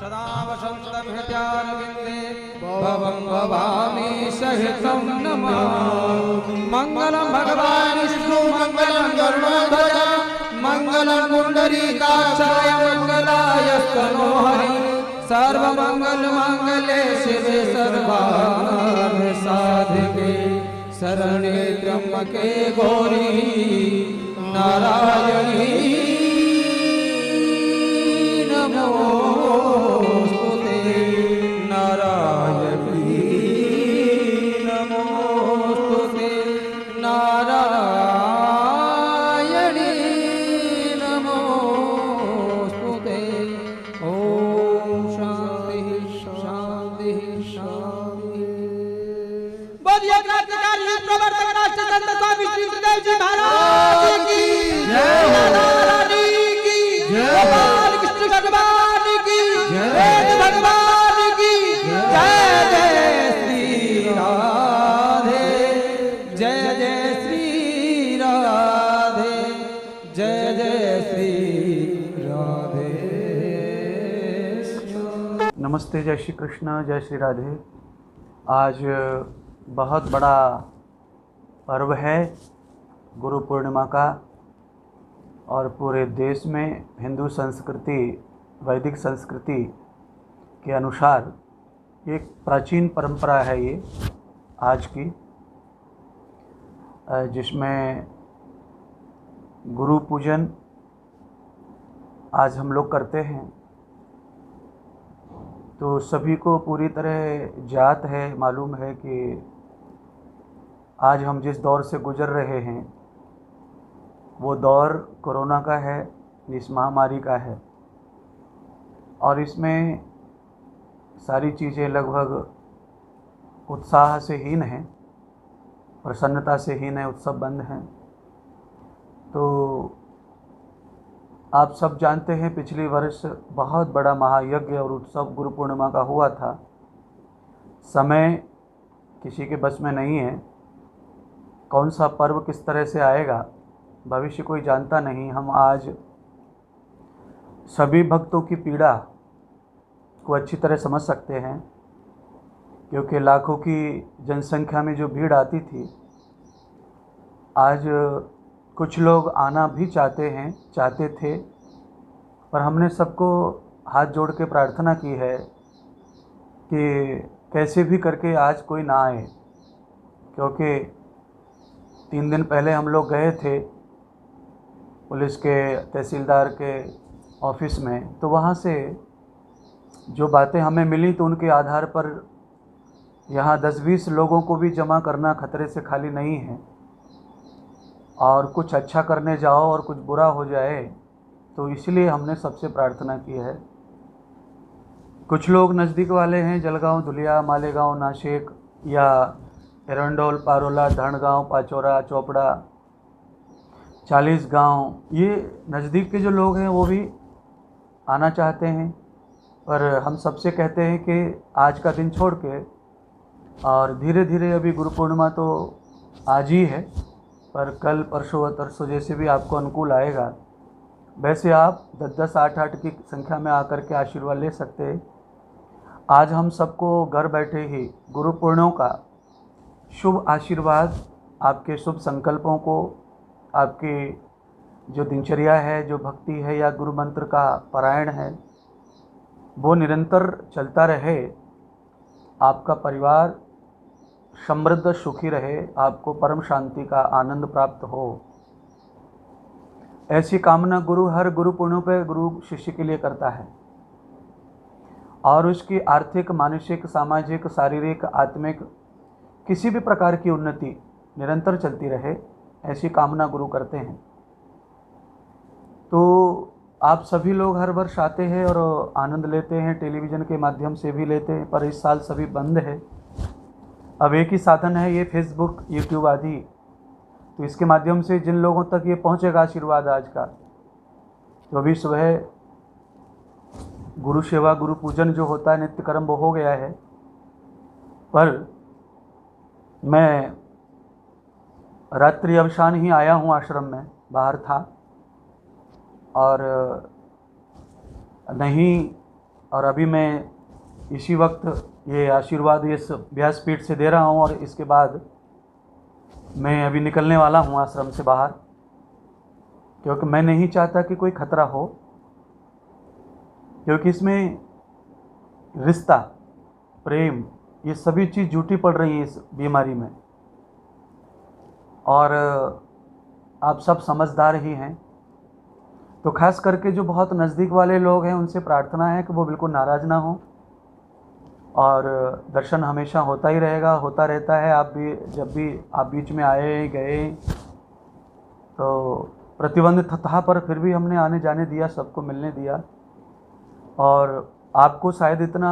सदा वसन्तभित्यारविन्दे भवं भवामि सहितं नमामि। मङ्गलं भगवान् विष्णु मङ्गलं गरुडध्वज मङ्गलं पुण्डरीकाक्षाय मङ्गलाय हरि सर्वमङ्गलमाङ्गल्ये शिवे सर्वार्थसाधिके शरणे त्र्यम्बके गौरी नारायणी नमोस्तुते नारायणी नमोस्तुते नारायणी नमोस्तुते। ओम शांति शांति शांति। बोलिए क्रांतिकारी प्रवर्तक राष्ट्रदत्त स्वामी श्री सुखदेव जी महाराज की जय, रानी की जय, भगवान कृष्ण भगवान की जय, भगवान की जय। जय श्री राधे जय जय श्री राधे जय जय श्री राधे। नमस्ते, जय श्री कृष्ण, जय श्री राधे। आज बहुत बड़ा पर्व है गुरु पूर्णिमा का, और पूरे देश में हिंदू संस्कृति वैदिक संस्कृति के अनुसार एक प्राचीन परंपरा है ये आज की, जिसमें गुरु पूजन आज हम लोग करते हैं। तो सभी को पूरी तरह ज्ञात है, मालूम है कि आज हम जिस दौर से गुजर रहे हैं वो दौर कोरोना का है, इस महामारी का है, और इसमें सारी चीज़ें लगभग उत्साह से हीन हैं, प्रसन्नता से हीन है, उत्सव बंद हैं। तो आप सब जानते हैं पिछले वर्ष बहुत बड़ा महायज्ञ और उत्सव गुरु पूर्णिमा का हुआ था। समय किसी के बस में नहीं है, कौन सा पर्व किस तरह से आएगा भविष्य कोई जानता नहीं। हम आज सभी भक्तों की पीड़ा को अच्छी तरह समझ सकते हैं, क्योंकि लाखों की जनसंख्या में जो भीड़ आती थी, आज कुछ लोग आना भी चाहते थे, पर हमने सबको हाथ जोड़ के प्रार्थना की है कि कैसे भी करके आज कोई ना आए, क्योंकि 3 दिन पहले हम लोग गए थे पुलिस के तहसीलदार के ऑफिस में, तो वहाँ से जो बातें हमें मिली तो उनके आधार पर यहाँ 10-20 लोगों को भी जमा करना खतरे से खाली नहीं है। और कुछ अच्छा करने जाओ और कुछ बुरा हो जाए, तो इसलिए हमने सबसे प्रार्थना की है। कुछ लोग नज़दीक वाले हैं, जलगांव, धुलिया, मालेगांव, नासिक या एरंडोल, पारोला, धनगांव, पाचोरा, चोपड़ा, 40 गांव, ये नज़दीक के जो लोग हैं वो भी आना चाहते हैं, पर हम सबसे कहते हैं कि आज का दिन छोड़ के, और धीरे धीरे अभी गुरु पूर्णिमा तो आज ही है, पर कल परसों तरसों जैसे भी आपको अनुकूल आएगा, वैसे आप 10-10, 8-8 की संख्या में आकर के आशीर्वाद ले सकते हैं। आज हम सबको घर बैठे ही गुरु पूर्णिमा का शुभ आशीर्वाद, आपके शुभ संकल्पों को, आपकी जो दिनचर्या है, जो भक्ति है या गुरु मंत्र का पारायण है, वो निरंतर चलता रहे, आपका परिवार समृद्ध सुखी रहे, आपको परम शांति का आनंद प्राप्त हो, ऐसी कामना गुरु हर गुरु पूर्णिमा पे गुरु शिष्य के लिए करता है। और उसकी आर्थिक, मानसिक, सामाजिक, शारीरिक, आत्मिक किसी भी प्रकार की उन्नति निरंतर चलती रहे, ऐसी कामना गुरु करते हैं। तो आप सभी लोग हर वर्ष आते हैं और आनंद लेते हैं, टेलीविज़न के माध्यम से भी लेते हैं, पर इस साल सभी बंद है। अब एक ही साधन है ये फेसबुक, यूट्यूब आदि, तो इसके माध्यम से जिन लोगों तक ये पहुंचेगा आशीर्वाद आज का, तो अभी सुबह गुरु सेवा, गुरु पूजन जो होता है नित्य कर्म, वो हो गया है। पर मैं रात्रि अवसान ही आया हूँ, आश्रम में बाहर था, और नहीं और अभी मैं इसी वक्त ये आशीर्वाद इस व्यासपीठ से दे रहा हूँ और इसके बाद मैं अभी निकलने वाला हूँ आश्रम से बाहर, क्योंकि मैं नहीं चाहता कि कोई खतरा हो, क्योंकि इसमें रिश्ता, प्रेम, ये सभी चीज़ झूठी पड़ रही है इस बीमारी में। और आप सब समझदार ही हैं, तो खास करके जो बहुत नज़दीक वाले लोग हैं उनसे प्रार्थना है कि वो बिल्कुल नाराज़ ना हो, और दर्शन हमेशा होता ही रहेगा, होता रहता है। आप भी जब भी आप बीच में आए गए तो प्रतिबंध था, पर फिर भी हमने आने जाने दिया, सबको मिलने दिया। और आपको शायद इतना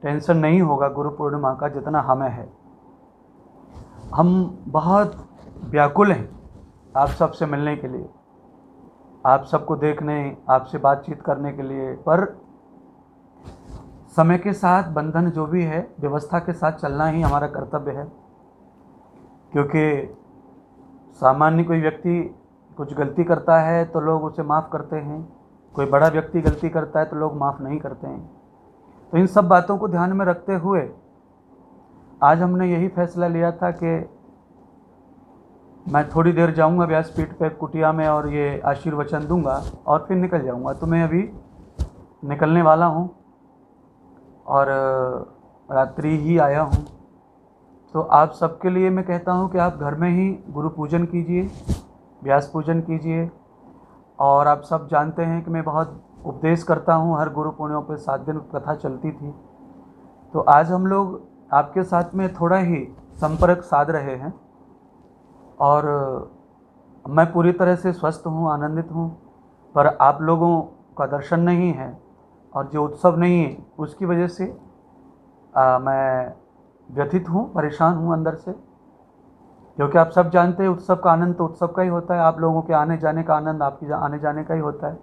टेंशन नहीं होगा गुरु पूर्णिमा का जितना हमें है। हम बहुत व्याकुल हैं आप सबसे मिलने के लिए, आप सबको देखने, आपसे बातचीत करने के लिए, पर समय के साथ बंधन जो भी है व्यवस्था के साथ चलना ही हमारा कर्तव्य है। क्योंकि सामान्य कोई व्यक्ति कुछ गलती करता है तो लोग उसे माफ़ करते हैं, कोई बड़ा व्यक्ति गलती करता है तो लोग माफ़ नहीं करते हैं। तो इन सब बातों को ध्यान में रखते हुए आज हमने यही फैसला लिया था कि मैं थोड़ी देर जाऊंगा व्यासपीठ पे कुटिया में और ये आशीर्वचन दूंगा और फिर निकल जाऊंगा। तो मैं अभी निकलने वाला हूं और रात्रि ही आया हूं। तो आप सबके लिए मैं कहता हूं कि आप घर में ही गुरु पूजन कीजिए, व्यास पूजन कीजिए। और आप सब जानते हैं कि मैं बहुत उपदेश करता हूं, हर गुरु पूर्णिमा पे 7 दिन कथा चलती थी। तो आज हम लोग आपके साथ में थोड़ा ही संपर्क साध रहे हैं और मैं पूरी तरह से स्वस्थ हूं, आनंदित हूं, पर आप लोगों का दर्शन नहीं है और जो उत्सव नहीं है उसकी वजह से मैं व्यथित हूं, परेशान हूं अंदर से। क्योंकि आप सब जानते हैं उत्सव का आनंद तो उत्सव का ही होता है, आप लोगों के आने जाने का आनंद आपके आने जाने का ही होता है।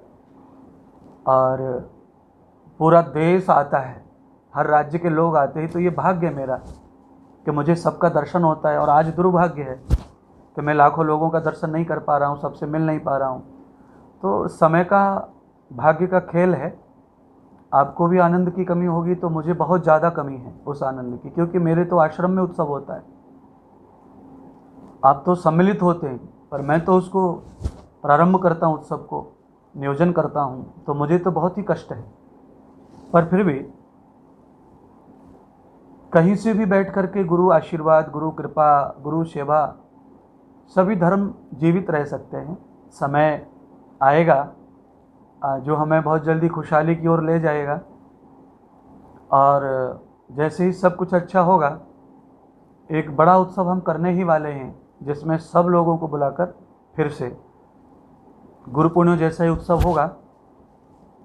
और पूरा देश आता है, हर राज्य के लोग आते हैं, तो ये भाग्य है मेरा कि मुझे सबका दर्शन होता है। और आज दुर्भाग्य है कि मैं लाखों लोगों का दर्शन नहीं कर पा रहा हूँ, सबसे मिल नहीं पा रहा हूँ। तो समय का, भाग्य का खेल है। आपको भी आनंद की कमी होगी तो मुझे बहुत ज़्यादा कमी है उस आनंद की, क्योंकि मेरे तो आश्रम में उत्सव होता है, आप तो सम्मिलित होते हैं, पर मैं तो उसको प्रारंभ करता हूँ, उत्सव को नियोजन करता हूँ, तो मुझे तो बहुत ही कष्ट है। पर फिर भी कहीं से भी बैठ करके गुरु आशीर्वाद, गुरु कृपा, गुरु सेवा, सभी धर्म जीवित रह सकते हैं। समय आएगा जो हमें बहुत जल्दी खुशहाली की ओर ले जाएगा। और जैसे ही सब कुछ अच्छा होगा, एक बड़ा उत्सव हम करने ही वाले हैं, जिसमें सब लोगों को बुलाकर फिर से गुरु पूर्णिमा जैसा ही उत्सव होगा।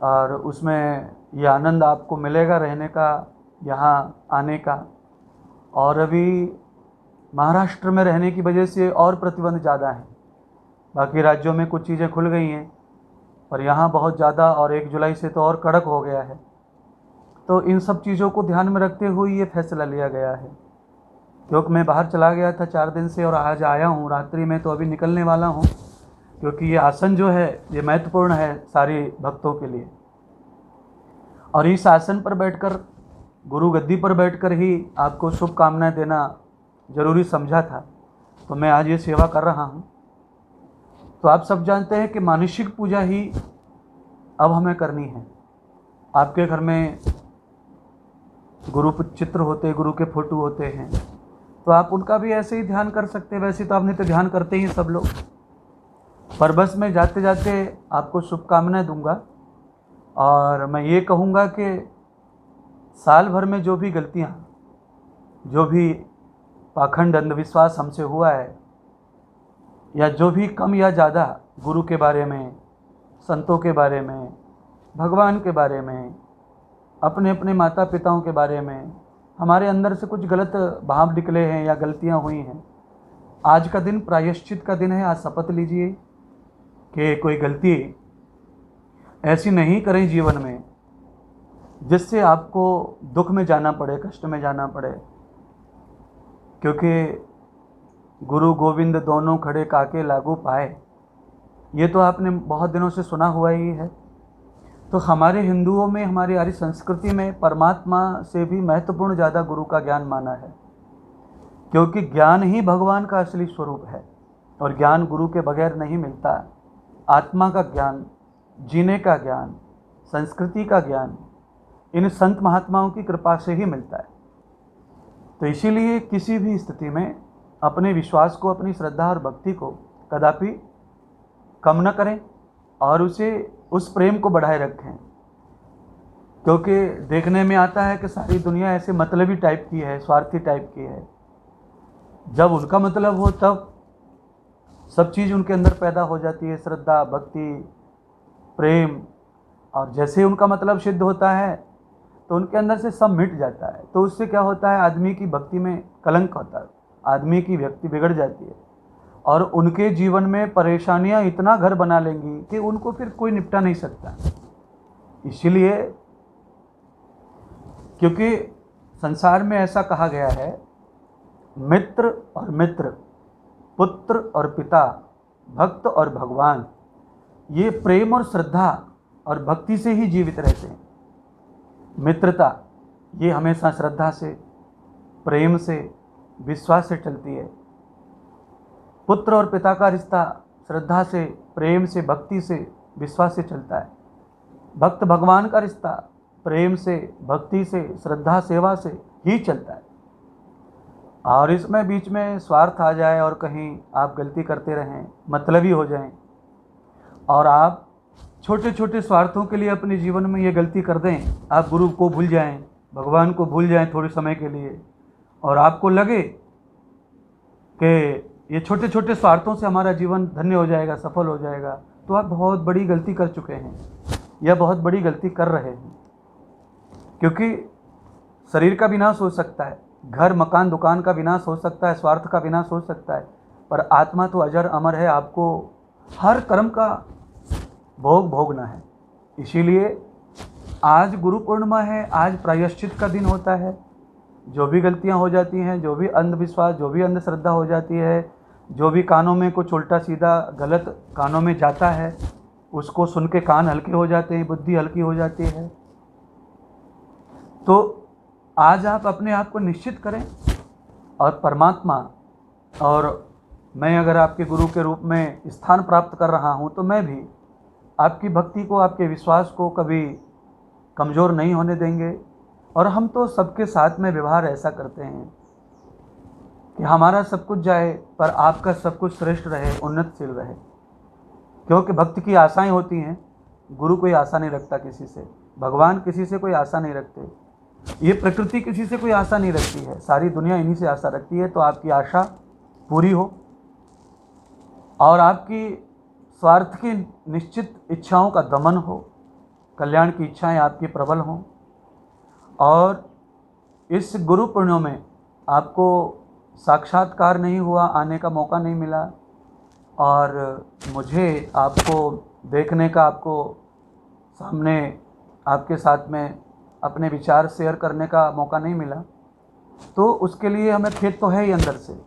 और उसमें ये आनंद आपको मिलेगा रहने का, यहाँ आने का। और अभी महाराष्ट्र में रहने की वजह से और प्रतिबंध ज़्यादा है, बाकी राज्यों में कुछ चीज़ें खुल गई हैं, पर यहाँ बहुत ज़्यादा, और 1 जुलाई से तो और कड़क हो गया है। तो इन सब चीज़ों को ध्यान में रखते हुए ये फैसला लिया गया है। क्योंकि मैं बाहर चला गया था 4 दिन से और आज आया हूँ रात्रि में, तो अभी निकलने वाला हूँ। क्योंकि ये आसन जो है ये महत्वपूर्ण है सारे भक्तों के लिए, और इस आसन पर बैठकर, गुरु गद्दी पर बैठकर ही आपको शुभकामनाएं देना जरूरी समझा था। तो मैं आज ये सेवा कर रहा हूँ। तो आप सब जानते हैं कि मानसिक पूजा ही अब हमें करनी है। आपके घर में गुरु चित्र होते, गुरु के फोटो होते हैं, तो आप उनका भी ऐसे ही ध्यान कर सकते हैं। वैसे तो आपने तो ध्यान करते ही सब लोग, पर बस मैं जाते जाते आपको शुभकामनाएं दूंगा। और मैं ये कहूँगा कि साल भर में जो भी गलतियाँ, जो भी पाखंड, अंधविश्वास हमसे हुआ है, या जो भी कम या ज़्यादा गुरु के बारे में, संतों के बारे में, भगवान के बारे में, अपने अपने माता पिताओं के बारे में हमारे अंदर से कुछ गलत भाव निकले हैं या गलतियां हुई हैं, आज का दिन प्रायश्चित का दिन है। आज शपथ लीजिए कि कोई गलती ऐसी नहीं करें जीवन में जिससे आपको दुख में जाना पड़े, कष्ट में जाना पड़े। क्योंकि गुरु गोविंद दोनों खड़े काके लागू पाए, ये तो आपने बहुत दिनों से सुना हुआ ही है। तो हमारे हिंदुओं में, हमारी आर्य संस्कृति में परमात्मा से भी महत्वपूर्ण ज़्यादा गुरु का ज्ञान माना है, क्योंकि ज्ञान ही भगवान का असली स्वरूप है और ज्ञान गुरु के बगैर नहीं मिलता। आत्मा का ज्ञान, जीने का ज्ञान, संस्कृति का ज्ञान इन संत महात्माओं की कृपा से ही मिलता है। तो इसीलिए किसी भी स्थिति में अपने विश्वास को, अपनी श्रद्धा और भक्ति को कदापि कम न करें और उस प्रेम को बढ़ाए रखें, क्योंकि देखने में आता है कि सारी दुनिया ऐसे मतलबी टाइप की है, स्वार्थी टाइप की है। जब उनका मतलब हो तब सब चीज़ उनके अंदर पैदा हो जाती है, श्रद्धा, भक्ति, प्रेम, और जैसे उनका मतलब सिद्ध होता है तो उनके अंदर से सब मिट जाता है। तो उससे क्या होता है, आदमी की भक्ति में कलंक होता है, आदमी की व्यक्ति बिगड़ जाती है और उनके जीवन में परेशानियां इतना घर बना लेंगी कि उनको फिर कोई निपटा नहीं सकता। इसीलिए, क्योंकि संसार में ऐसा कहा गया है, मित्र और मित्र, पुत्र और पिता, भक्त और भगवान, ये प्रेम और श्रद्धा और भक्ति से ही जीवित रहते हैं। मित्रता ये हमेशा श्रद्धा से, प्रेम से, विश्वास से चलती है। पुत्र और पिता का रिश्ता श्रद्धा से, प्रेम से, भक्ति से, विश्वास से चलता है। भक्त भगवान का रिश्ता प्रेम से, भक्ति से, श्रद्धा, सेवा से ही चलता है। और इसमें बीच में स्वार्थ आ जाए और कहीं आप गलती करते रहें, मतलबी हो जाएं और आप छोटे छोटे स्वार्थों के लिए अपने जीवन में ये गलती कर दें, आप गुरु को भूल जाएं, भगवान को भूल जाएं थोड़े समय के लिए, और आपको लगे कि ये छोटे छोटे स्वार्थों से हमारा जीवन धन्य हो जाएगा, सफल हो जाएगा, तो आप बहुत बड़ी गलती कर चुके हैं या बहुत बड़ी गलती कर रहे हैं। क्योंकि शरीर का विनाश हो सकता है, घर, मकान, दुकान का विनाश हो सकता है, स्वार्थ का विनाश हो सकता है, पर आत्मा तो अजर अमर है। आपको हर कर्म का भोग भोगना है। इसीलिए आज गुरु पूर्णिमा है, आज प्रायश्चित का दिन होता है। जो भी गलतियां हो जाती हैं, जो भी अंधविश्वास, जो भी अंधश्रद्धा हो जाती है, जो भी कानों में कुछ उल्टा सीधा गलत कानों में जाता है, उसको सुन के कान हल्के हो जाते हैं, बुद्धि हल्की हो जाती है। तो आज आप अपने आप को निश्चित करें और परमात्मा, और मैं अगर आपके गुरु के रूप में स्थान प्राप्त कर रहा हूं तो मैं भी आपकी भक्ति को, आपके विश्वास को कभी कमज़ोर नहीं होने देंगे। और हम तो सबके साथ में व्यवहार ऐसा करते हैं कि हमारा सब कुछ जाए पर आपका सब कुछ श्रेष्ठ रहे, उन्नतशील रहे। क्योंकि भक्त की आशाएं होती हैं, गुरु कोई आशा नहीं रखता किसी से, भगवान किसी से कोई आशा नहीं रखते, ये प्रकृति किसी से कोई आशा नहीं रखती है, सारी दुनिया इन्हीं से आशा रखती है। तो आपकी आशा पूरी हो और आपकी स्वार्थ की निश्चित इच्छाओं का दमन हो, कल्याण की इच्छाएं आपकी प्रबल हों। और इस गुरु पुण्यों में आपको साक्षात्कार नहीं हुआ, आने का मौका नहीं मिला, और मुझे आपको देखने का, आपको सामने आपके साथ में अपने विचार शेयर करने का मौका नहीं मिला, तो उसके लिए हमें खेद तो है ही अंदर से।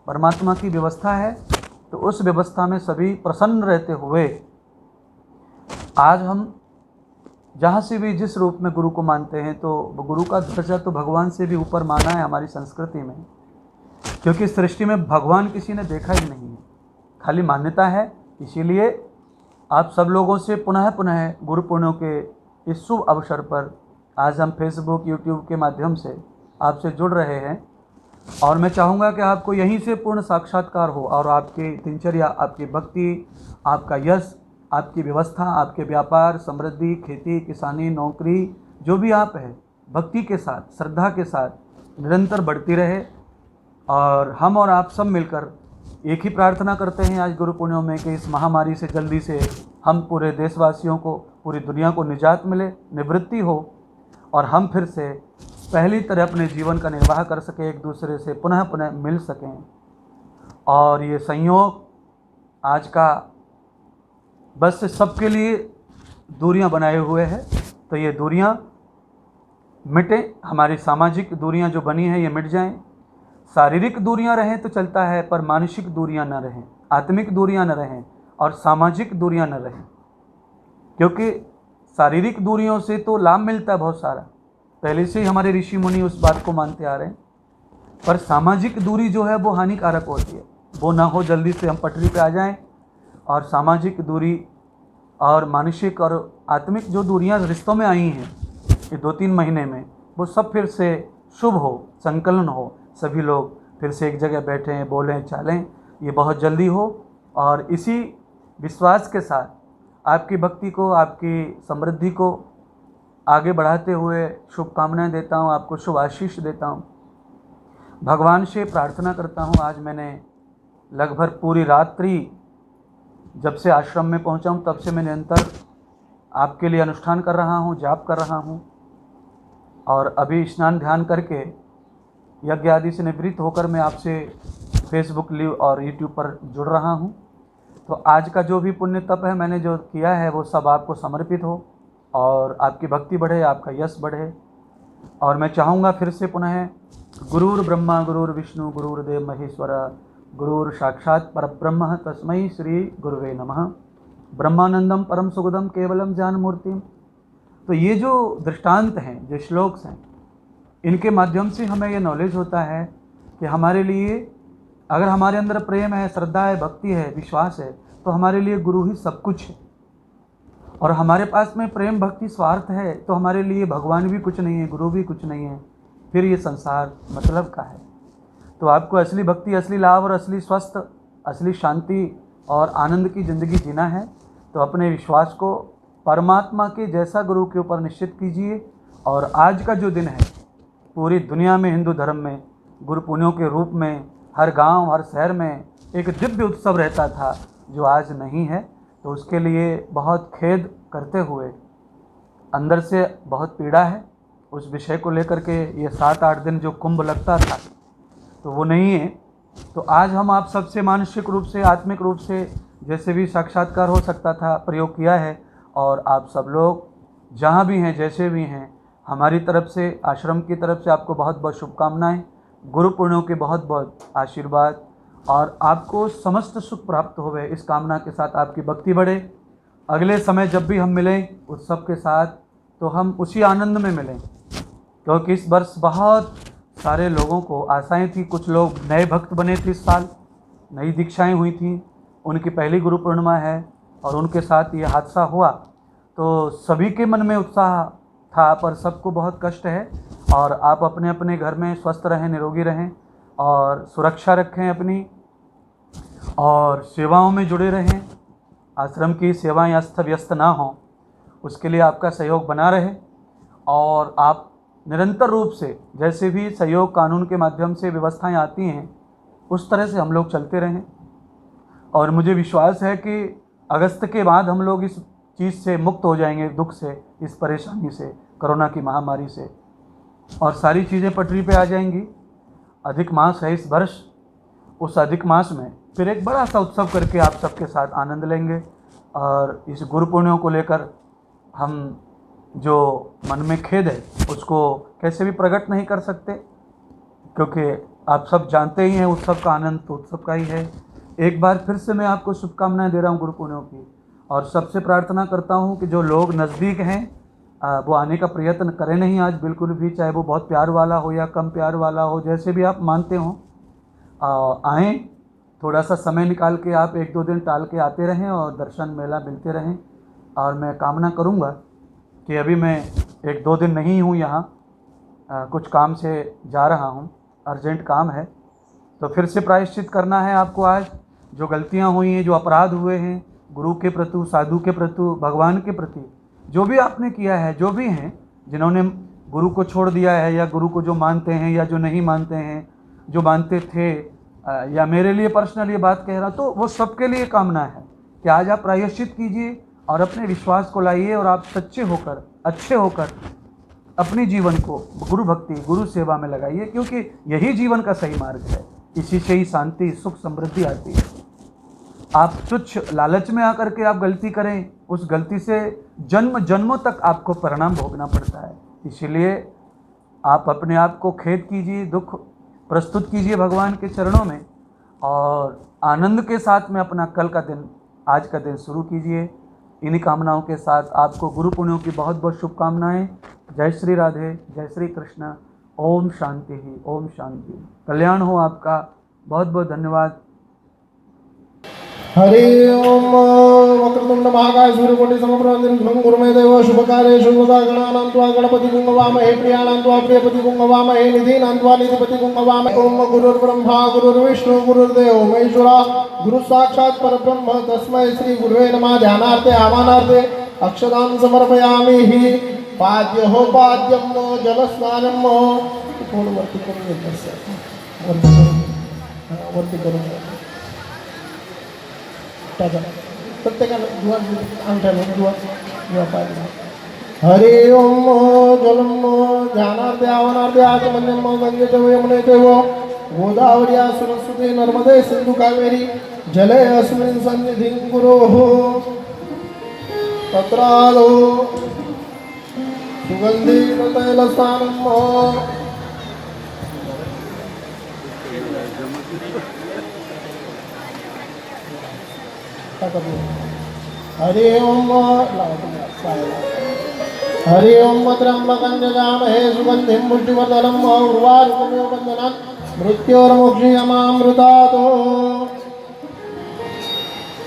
परमात्मा की व्यवस्था है, तो उस व्यवस्था में सभी प्रसन्न रहते हुए आज हम जहाँ से भी जिस रूप में गुरु को मानते हैं, तो गुरु का दर्जा तो भगवान से भी ऊपर माना है हमारी संस्कृति में। क्योंकि सृष्टि में भगवान किसी ने देखा ही नहीं है, खाली मान्यता है। इसीलिए आप सब लोगों से पुनः पुनः गुरु पुण्यों के इस शुभ अवसर पर आज हम फेसबुक, यूट्यूब के माध्यम से आपसे जुड़ रहे हैं, और मैं चाहूँगा कि आपको यहीं से पूर्ण साक्षात्कार हो और आपकी दिनचर्या, आपकी भक्ति, आपका यश, आपकी व्यवस्था, आपके व्यापार, समृद्धि, खेती, किसानी, नौकरी, जो भी आप हैं, भक्ति के साथ, श्रद्धा के साथ निरंतर बढ़ती रहे। और हम और आप सब मिलकर एक ही प्रार्थना करते हैं आज गुरु पुण्यों में कि इस महामारी से जल्दी से हम पूरे देशवासियों को, पूरी दुनिया को निजात मिले, निवृत्ति हो, और हम फिर से पहली तरह अपने जीवन का निर्वाह कर सकें, एक दूसरे से पुनः पुनः मिल सकें। और ये संयोग आज का बस सबके लिए दूरियां बनाए हुए हैं, तो ये दूरियां मिटें, हमारी सामाजिक दूरियां जो बनी हैं ये मिट जाएं। शारीरिक दूरियां रहें तो चलता है, पर मानसिक दूरियां न रहें, आत्मिक दूरियां न रहें और सामाजिक दूरियां न रहें। क्योंकि शारीरिक दूरियों से तो लाभ मिलता है बहुत सारा, पहले से ही हमारे ऋषि मुनि उस बात को मानते आ रहे हैं, पर सामाजिक दूरी जो है वो हानिकारक होती है। वो ना हो, जल्दी से हम पटरी पे आ जाएं और सामाजिक दूरी और मानसिक और आत्मिक जो दूरियां रिश्तों में आई हैं ये 2-3 महीने में, वो सब फिर से शुभ हो, संकलन हो, सभी लोग फिर से एक जगह बैठें, बोलें, चालें, ये बहुत जल्दी हो। और इसी विश्वास के साथ आपकी भक्ति को, आपकी समृद्धि को आगे बढ़ाते हुए शुभकामनाएं देता हूँ, आपको शुभ आशीष देता हूँ। भगवान से प्रार्थना करता हूँ। आज मैंने लगभग पूरी रात्रि, जब से आश्रम में पहुँचा हूँ तब से मैं निरंतर आपके लिए अनुष्ठान कर रहा हूँ, जाप कर रहा हूँ, और अभी स्नान ध्यान करके यज्ञ आदि से निवृत्त होकर मैं आपसे फेसबुक लिव और यूट्यूब पर जुड़ रहा हूँ। तो आज का जो भी पुण्य तप है, मैंने जो किया है, वो सब आपको समर्पित हो और आपकी भक्ति बढ़े, आपका यश बढ़े। और मैं चाहूँगा फिर से पुनः, गुरुर् ब्रह्मा गुरुर्विष्णु गुरुर्देव महेश्वर, गुरुर् साक्षात् परब्रह्म तस्मै श्री गुरुवे नमः। ब्रह्मानंदम परम सुगदम केवलम ज्ञान मूर्तिम। तो ये जो दृष्टांत हैं, जो श्लोक्स हैं, इनके माध्यम से हमें ये नॉलेज होता है कि हमारे लिए अगर हमारे अंदर प्रेम है, श्रद्धा है, भक्ति है, विश्वास है, तो हमारे लिए गुरु ही सब कुछ है। और हमारे पास में प्रेम, भक्ति, स्वार्थ है तो हमारे लिए भगवान भी कुछ नहीं है, गुरु भी कुछ नहीं है, फिर ये संसार मतलब का है। तो आपको असली भक्ति, असली लाभ और असली स्वस्थ, असली शांति और आनंद की ज़िंदगी जीना है तो अपने विश्वास को परमात्मा के जैसा गुरु के ऊपर निश्चित कीजिए। और आज का जो दिन है, पूरी दुनिया में हिंदू धर्म में गुरु पुण्यों के रूप में हर गांव, हर शहर में एक दिव्य उत्सव रहता था, जो आज नहीं है। तो उसके लिए बहुत खेद करते हुए, अंदर से बहुत पीड़ा है उस विषय को लेकर के। ये 7-8 दिन जो कुंभ लगता था तो वो नहीं है। तो आज हम आप सबसे मानसिक रूप से, आत्मिक रूप से जैसे भी साक्षात्कार हो सकता था प्रयोग किया है। और आप सब लोग जहाँ भी हैं, जैसे भी हैं, हमारी तरफ से, आश्रम की तरफ से आपको बहुत बहुत शुभकामनाएं, गुरु पुण्यों के बहुत बहुत आशीर्वाद, और आपको समस्त सुख प्राप्त होवे, इस कामना के साथ आपकी भक्ति बढ़े। अगले समय जब भी हम मिलें उत्सव के साथ, तो हम उसी आनंद में मिलें, क्योंकि इस वर्ष बहुत सारे लोगों को आशाएं थी। कुछ लोग नए भक्त बने थे इस साल, नई दीक्षाएं हुई थी, उनकी पहली गुरु पूर्णिमा है और उनके साथ ये हादसा हुआ। तो सभी के मन में उत्साह था, पर सबको बहुत कष्ट है। और आप अपने अपने घर में स्वस्थ रहें, निरोगी रहें और सुरक्षा रखें अपनी, और सेवाओं में जुड़े रहें। आश्रम की सेवाएं अस्त व्यस्त ना हों, उसके लिए आपका सहयोग बना रहे। और आप निरंतर रूप से जैसे भी सहयोग कानून के माध्यम से व्यवस्थाएं आती हैं, उस तरह से हम लोग चलते रहें। और मुझे विश्वास है कि अगस्त के बाद हम लोग इस चीज़ से मुक्त हो जाएंगे, दुख से, इस परेशानी से, कोरोना की महामारी से, और सारी चीज़ें पटरी पे आ जाएंगी। अधिक मास है इस वर्ष, उस अधिक मास में फिर एक बड़ा सा उत्सव करके आप सबके साथ आनंद लेंगे। और इस गुरु पुण्यों को लेकर हम जो मन में खेद है उसको कैसे भी प्रकट नहीं कर सकते, क्योंकि आप सब जानते ही हैं उत्सव का आनंद तो उत्सव का ही है। एक बार फिर से मैं आपको शुभकामनाएं दे रहा हूं गुरु पुण्यों की, और सबसे प्रार्थना करता हूं कि जो लोग नज़दीक हैं वो आने का प्रयत्न करें नहीं आज बिल्कुल भी, चाहे वो बहुत प्यार वाला हो या कम प्यार वाला हो, जैसे भी आप मानते हो, आएँ। थोड़ा सा समय निकाल के आप 1-2 दिन टाल के आते रहें और दर्शन मेला मिलते रहें। और मैं कामना करूंगा कि अभी मैं 1-2 दिन नहीं हूं यहाँ, कुछ काम से जा रहा हूं, अर्जेंट काम है, तो फिर से प्रायश्चित करना है आपको। आज जो गलतियाँ हुई हैं, जो अपराध हुए हैं गुरु के प्रति, साधु के प्रति, भगवान के प्रति, जो भी आपने किया है, जो भी हैं जिन्होंने गुरु को छोड़ दिया है, या गुरु को जो मानते हैं या जो नहीं मानते हैं, जो मानते थे, या मेरे लिए पर्सनल ये बात कह रहा, तो वो सबके लिए कामना है कि आज आप प्रायश्चित कीजिए और अपने विश्वास को लाइए, और आप सच्चे होकर, अच्छे होकर अपने जीवन को गुरु भक्ति, गुरु सेवा में लगाइए, क्योंकि यही जीवन का सही मार्ग है। इसी से ही शांति, सुख, समृद्धि आती है। आप तुच्छ लालच में आकर के आप गलती करें, उस गलती से जन्म जन्मों तक आपको परिणाम भोगना पड़ता है। इसीलिए आप अपने आप को खेद कीजिए, दुख प्रस्तुत कीजिए भगवान के चरणों में, और आनंद के साथ में अपना कल का दिन, आज का दिन शुरू कीजिए। इन्हीं कामनाओं के साथ आपको गुरु पुण्यों की बहुत बहुत शुभकामनाएं। जय श्री राधे, जय श्री कृष्ण। ओम शांति ही, ओम शांति। कल्याण हो आपका। बहुत बहुत धन्यवाद। हरि ओम। वक्रतुंड महाकाय सूर्यकोटि समप्रभ निर्विघ्नं कुरु देव शुभकार्येषु सर्वदा। गणानां त्वा गणपतिं भवामहे, प्रियाणां त्वा प्रियपतिं भवामहे, निधीनां त्वा निधिपतिं भवामहे। ओम गुरुर्ब्रह्मा गुरुर्विष्णु गुरुर्देवो महेश्वरा, गुरु साक्षात् परब्रह्म तस्मै श्री गुरुवे नमः। ध्यानार्थे आवाहनार्थे अक्षदां समर्पयामि हि। पाद्यो पाद्यं जलस्नानं थोडं वरती करून घेतलं, वरती करून प्रत्येकाला दुआ अंगठ्यावर दुआ पाहिजे। हरि ओम जलम ध्यानार्थे आवाहनार्थे आचमन्यम गंगे च यमुने चैव गोदावरी सरस्वती नर्मदे सिंधु कावेरी जले अस्मिन् सन्निधिं गुरोः। तत्रादौ सुगन्धितैलस्नानम् हरि ओम। हरि ओम त्र्यंबकं यजामहे सुगन्धिं पुष्टिवर्धनम् उर्वारुकमिव बन्धनात् मृत्योर्मुक्षीयमामृतात्।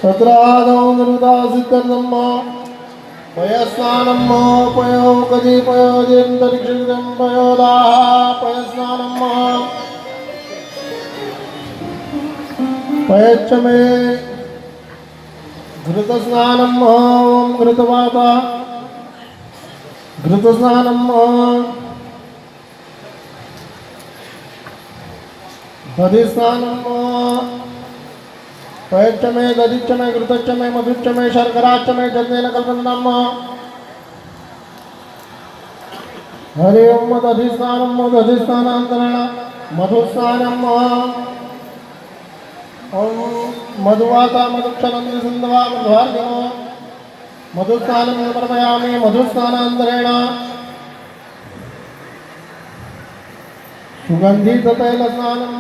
तत्रादौ निरुदासिद्धं पयस्नानं पयो कदि पयोदिन्तरिक्षितं पयोदाः पयस्नानं पयच्च मे घृतस्नानं घृतवाता घृतस्नानं दधिस्नानं पयच्च मे दधिच्च मे घृतच्च मे मधुच्च मे शर्कराच्च मे जन्नेन कल्पन्नं। हरि ओम दधिस्नानं दधिस्नानान्तरेण मधुस्नानं ओम मधुवाता मधुक्षरन्ति सिन्धवा मध्वार्घ्यमो मधुस्नानं समर्पयामि। मधुस्नानान्तरेण सुगन्धिततैलस्नानं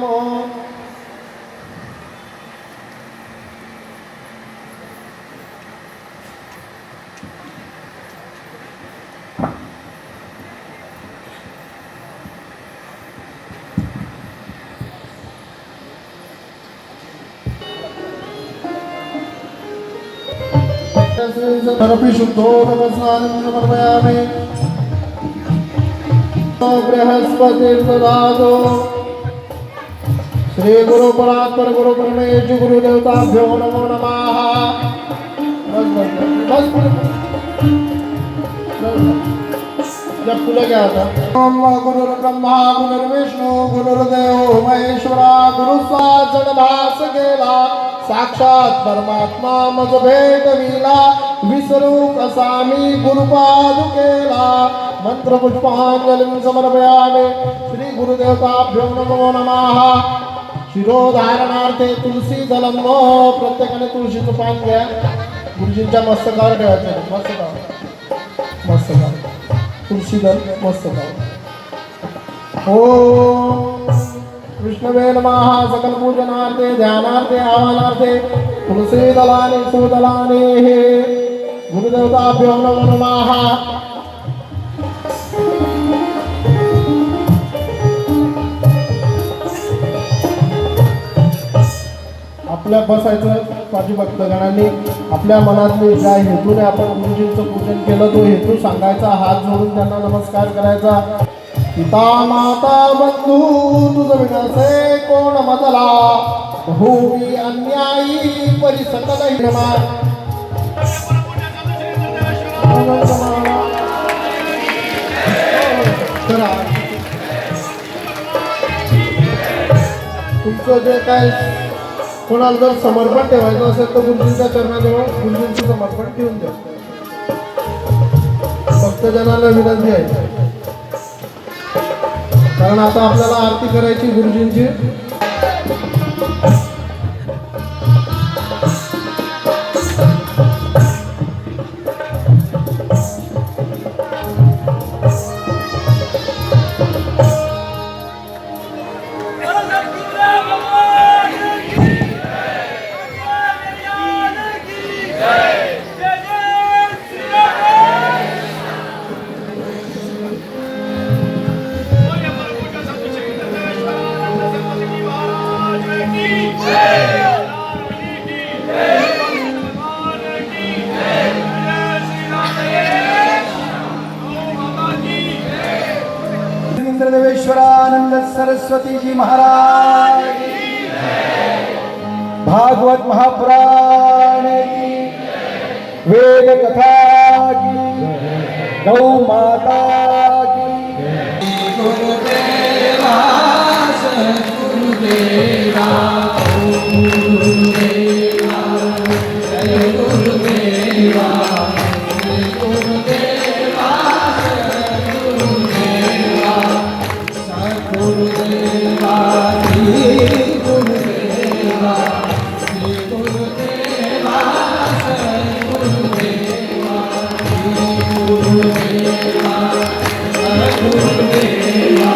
तरपि शुद्धोदकस्नानं समर्पयामि। बृहस्पतिर्ददातु श्री गुरु परात्पर गुरु परमेश्वर गुरुदेवताभ्यो नमो नमः। जब फुलं घ्या आता। ओम गुरुर्ब्रह्मा गुरुर्विष्णु गुरुर्देवो महेश्वरा, गुरु साक्षात् भास गेला, साक्षात परमात्मा मज भेटविला, विसरू कसामी गुरुपादुकेला। मंत्र पुष्पांजलिं समर्पयामि। श्री गुरुदेवताभ्यो नमो नमः। शिरोधारणार्थे तुलसी दलम प्रत्येकाने तुळशीचं पान घ्या, गुरुजींच्या मस्तकावर ठेवायचं। मस्तकावर तुलसी दल मस्तकावर। ओम विष्णवे नमः। सकल पूजनार्थे ध्यानार्थे आवाहनार्थे तुलसी दलानि सुदलानि गुरुदेवताभ्यो नमो नमः। आपल्या बसायचं पाठीभक्तगणांनी आपल्या मनातली ज्या हेतूने आपण गुरुजींचं पूजन केलं तो हेतू सांगायचा, हात जोडून त्यांना नमस्कार करायचा। पिता माता बंधू तुझ विनसे कोण मजला, भूमी अन्यायी परी सकल तुमचं जे काय कोणाला जर समर्पण ठेवायचं असेल तर गुरुजींच्या चरणाजवळ गुरुजींचं समर्पण ठेवून द्या। भक्तजनाला विनंती आहे, कारण आता आपल्याला आरती करायची गुरुजींची। देवेश्वरानंद सरस्वती जी महाराज की, भागवत महापुराण की, वेद कथा की, गौ माता की। गुरुदेवा सद्गुरुदेवा गुरुदेवा जय गुरुदेवा जय गुरुदेवा सद्गुरुदेवा सद्गुरुदेवा श्री गुरुदेवा श्री गुरुदेवा सद्गुरुदेवा श्री गुरुदेवा सद्गुरुदेवा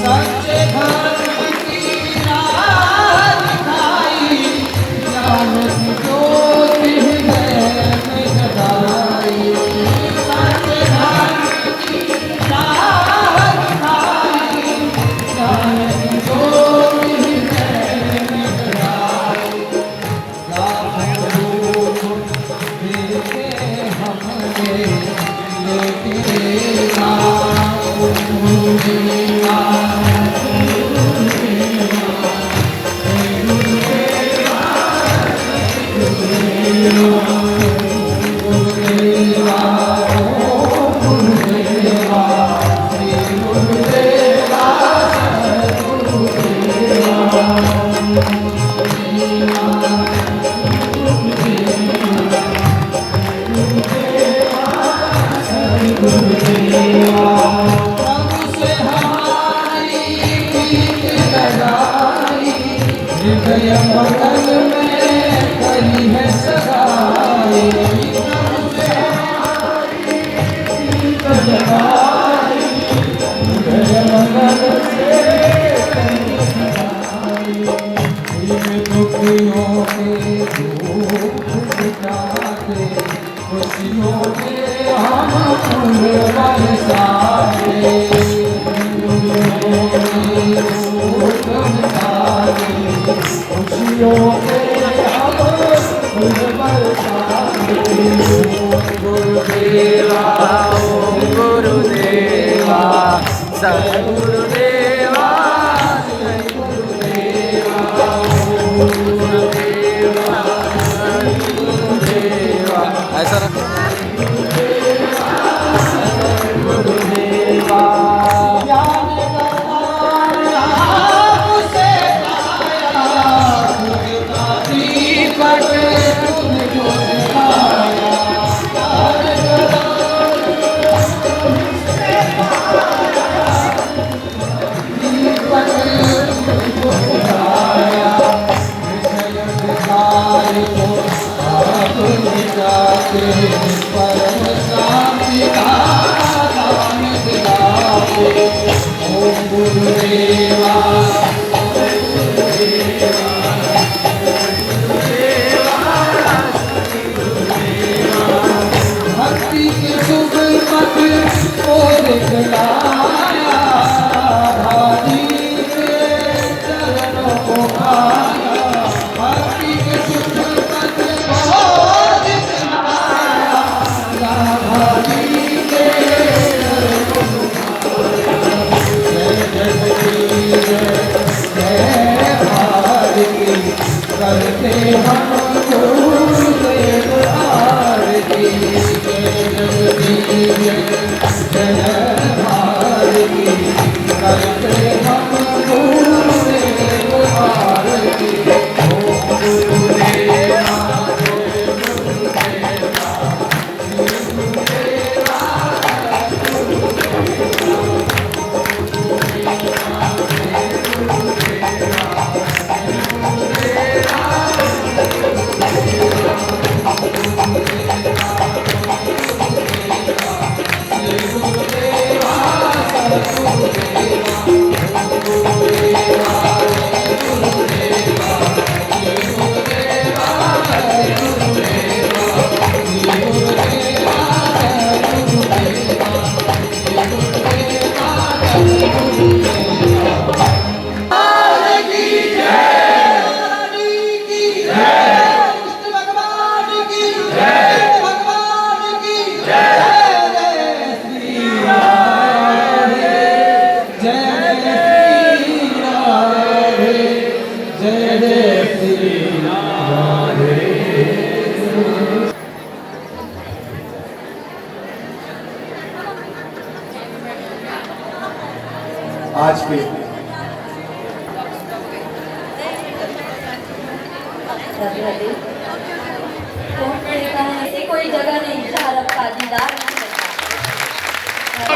सच्चे धर्म की राह दिखाई, ज्ञान की ज्योति हृदय में जगाई। सच्चे धर्म की राह दिखाई, ज्ञान की ज्योति हृदय में जगाई। लाखों रूप देखे हमने, लेकिन हृदय मगन में करी है सगाई। हृदय मगन से दुखियों के दुख मिटाते, खुशियों के हम फूल बरसाते। खुशियों के हम फूल बरसाते। गुरुदेवा ओम गुरुदेवा सद्गुरुदेवा जय गुरुदेवा ओम गुरुदेवा सद्गुरुदेवा। ऐसा रख गुरुदेवा परम शांति का दान दिलाते। ओम गुरुदेवा भक्ति के शुभ पथ को दिखलाया, भाजी के चरणों को पाया। भक्ति के शुभ पथ को दिखलाया, भाजी के चरणों को पाया। जय जय कौन कहता है ऐसी कोई जगह नहीं जहाँ रब का दीदार नहीं करता।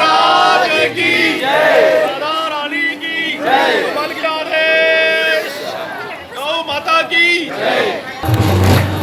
राधा रानी की कमल की आदेश गौ माता की जय